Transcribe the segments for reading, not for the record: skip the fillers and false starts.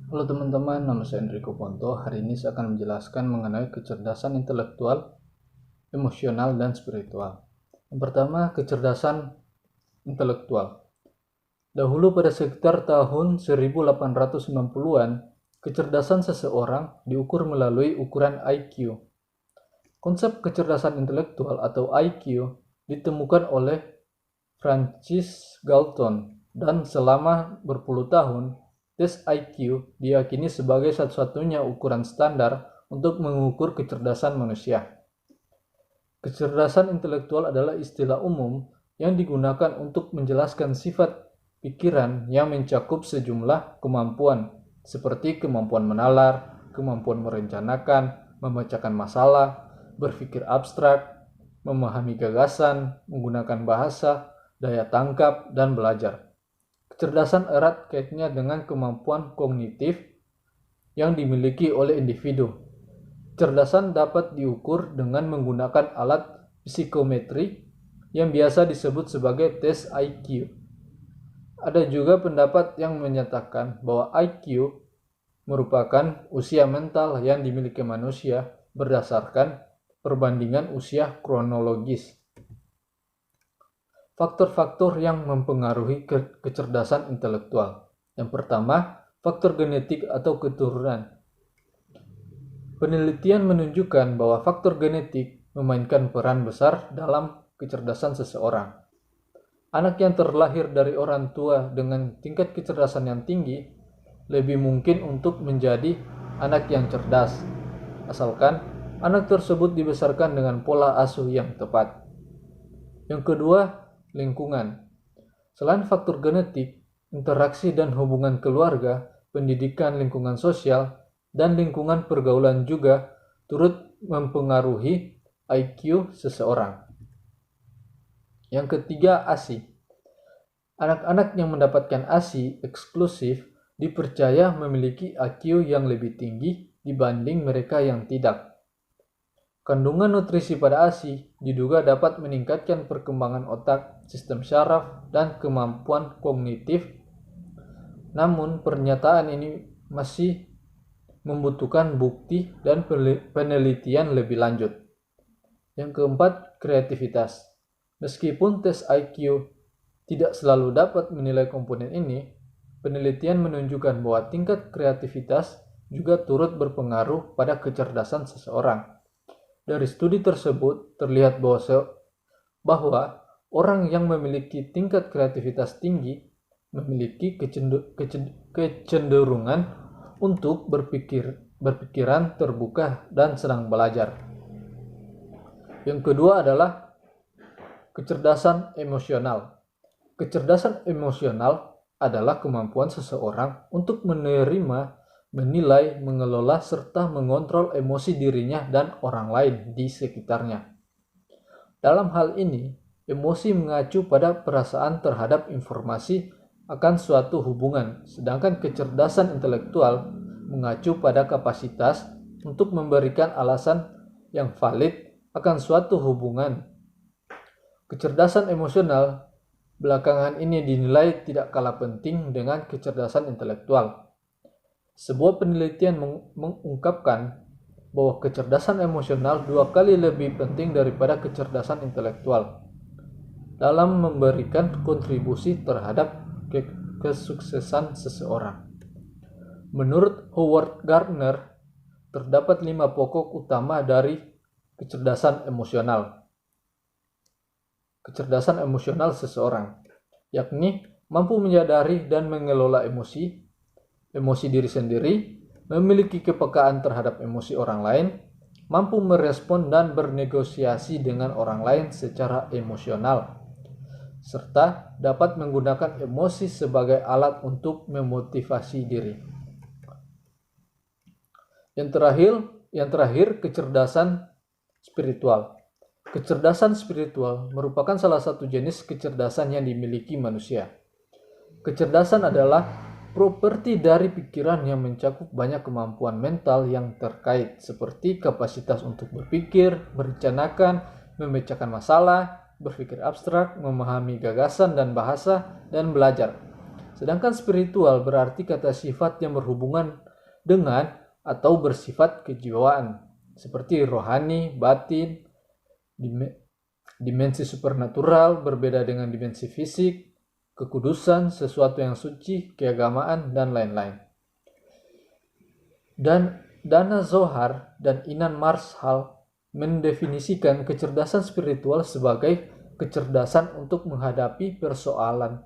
Halo teman-teman, nama saya Enrico Ponto. Hari ini saya akan menjelaskan mengenai kecerdasan intelektual, emosional, dan spiritual. Yang pertama, kecerdasan intelektual. Dahulu pada sekitar tahun 1890-an, kecerdasan seseorang diukur melalui ukuran IQ. Konsep kecerdasan intelektual atau IQ ditemukan oleh Francis Galton, dan selama berpuluh tahun, tes IQ diyakini sebagai satu-satunya ukuran standar untuk mengukur kecerdasan manusia. Kecerdasan intelektual adalah istilah umum yang digunakan untuk menjelaskan sifat pikiran yang mencakup sejumlah kemampuan, seperti kemampuan menalar, kemampuan merencanakan, memecahkan masalah, berpikir abstrak, memahami gagasan, menggunakan bahasa, daya tangkap, dan belajar. Kecerdasan erat kaitnya dengan kemampuan kognitif yang dimiliki oleh individu. Kecerdasan dapat diukur dengan menggunakan alat psikometri yang biasa disebut sebagai tes IQ. Ada juga pendapat yang menyatakan bahwa IQ merupakan usia mental yang dimiliki manusia berdasarkan perbandingan usia kronologis. Faktor-faktor yang mempengaruhi kecerdasan intelektual. Yang pertama, faktor genetik atau keturunan. Penelitian menunjukkan bahwa faktor genetik memainkan peran besar dalam kecerdasan seseorang. Anak yang terlahir dari orang tua dengan tingkat kecerdasan yang tinggi lebih mungkin untuk menjadi anak yang cerdas, asalkan anak tersebut dibesarkan dengan pola asuh yang tepat. Yang kedua, lingkungan. Selain faktor genetik, interaksi dan hubungan keluarga, pendidikan lingkungan sosial, dan lingkungan pergaulan juga turut mempengaruhi IQ seseorang. Yang ketiga, ASI. Anak-anak yang mendapatkan ASI eksklusif dipercaya memiliki IQ yang lebih tinggi dibanding mereka yang tidak. Kandungan nutrisi pada ASI diduga dapat meningkatkan perkembangan otak, sistem syaraf, dan kemampuan kognitif. Namun, pernyataan ini masih membutuhkan bukti dan penelitian lebih lanjut. Yang keempat, kreativitas. Meskipun tes IQ tidak selalu dapat menilai komponen ini, penelitian menunjukkan bahwa tingkat kreativitas juga turut berpengaruh pada kecerdasan seseorang. Dari studi tersebut terlihat bahwa orang yang memiliki tingkat kreativitas tinggi memiliki kecenderungan untuk berpikiran terbuka dan senang belajar. Yang kedua adalah kecerdasan emosional. Kecerdasan emosional adalah kemampuan seseorang untuk menerima, menilai, mengelola, serta mengontrol emosi dirinya dan orang lain di sekitarnya. Dalam hal ini, emosi mengacu pada perasaan terhadap informasi akan suatu hubungan, sedangkan kecerdasan intelektual mengacu pada kapasitas untuk memberikan alasan yang valid akan suatu hubungan. Kecerdasan emosional belakangan ini dinilai tidak kalah penting dengan kecerdasan intelektual. Sebuah penelitian mengungkapkan bahwa kecerdasan emosional 2 kali lebih penting daripada kecerdasan intelektual dalam memberikan kontribusi terhadap kesuksesan seseorang. Menurut Howard Gardner, terdapat 5 pokok utama dari kecerdasan emosional. Kecerdasan emosional seseorang, yakni mampu menyadari dan mengelola emosi diri sendiri, memiliki kepekaan terhadap emosi orang lain, mampu merespon dan bernegosiasi dengan orang lain secara emosional, serta dapat menggunakan emosi sebagai alat untuk memotivasi diri. Yang terakhir, kecerdasan spiritual. Kecerdasan spiritual merupakan salah satu jenis kecerdasan yang dimiliki manusia. Kecerdasan adalah properti dari pikiran yang mencakup banyak kemampuan mental yang terkait, seperti kapasitas untuk berpikir, merencanakan, memecahkan masalah, berpikir abstrak, memahami gagasan dan bahasa, dan belajar. Sedangkan spiritual berarti kata sifat yang berhubungan dengan atau bersifat kejiwaan, seperti rohani, batin, dimensi supernatural berbeda dengan dimensi fisik, kekudusan, sesuatu yang suci, keagamaan, dan lain-lain. Dan Dana Zohar dan Inan Marshall mendefinisikan kecerdasan spiritual sebagai kecerdasan untuk menghadapi persoalan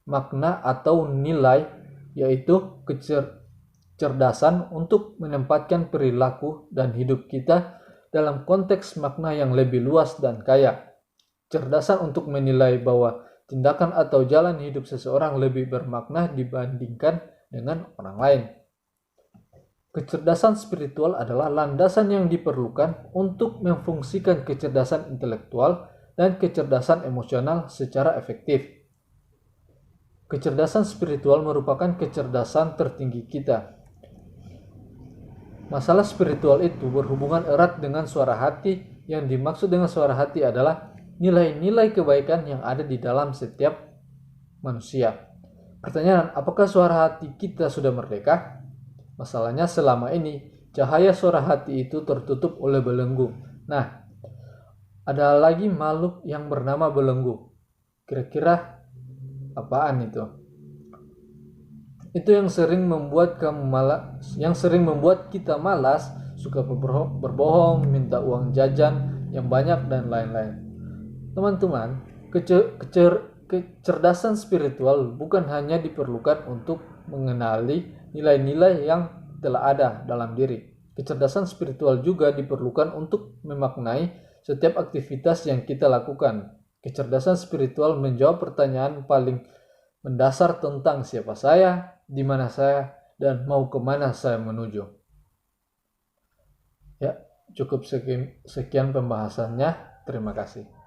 makna atau nilai, yaitu kecerdasan untuk menempatkan perilaku dan hidup kita dalam konteks makna yang lebih luas dan kaya. Cerdasan untuk menilai bahwa tindakan atau jalan hidup seseorang lebih bermakna dibandingkan dengan orang lain. Kecerdasan spiritual adalah landasan yang diperlukan untuk memfungsikan kecerdasan intelektual dan kecerdasan emosional secara efektif. Kecerdasan spiritual merupakan kecerdasan tertinggi kita. Masalah spiritual itu berhubungan erat dengan suara hati. Yang dimaksud dengan suara hati adalah nilai-nilai kebaikan yang ada di dalam setiap manusia. Pertanyaan, apakah suara hati kita sudah merdeka? Masalahnya selama ini cahaya suara hati itu tertutup oleh belenggu. Nah, ada lagi makhluk yang bernama belenggu. Kira-kira apaan itu? Itu yang sering membuat kita malas, suka berbohong, minta uang jajan yang banyak dan lain-lain. Teman-teman, kecerdasan spiritual bukan hanya diperlukan untuk mengenali nilai-nilai yang telah ada dalam diri. Kecerdasan spiritual juga diperlukan untuk memaknai setiap aktivitas yang kita lakukan. Kecerdasan spiritual menjawab pertanyaan paling mendasar tentang siapa saya, di mana saya, dan mau kemana saya menuju. Ya, cukup sekian pembahasannya. Terima kasih.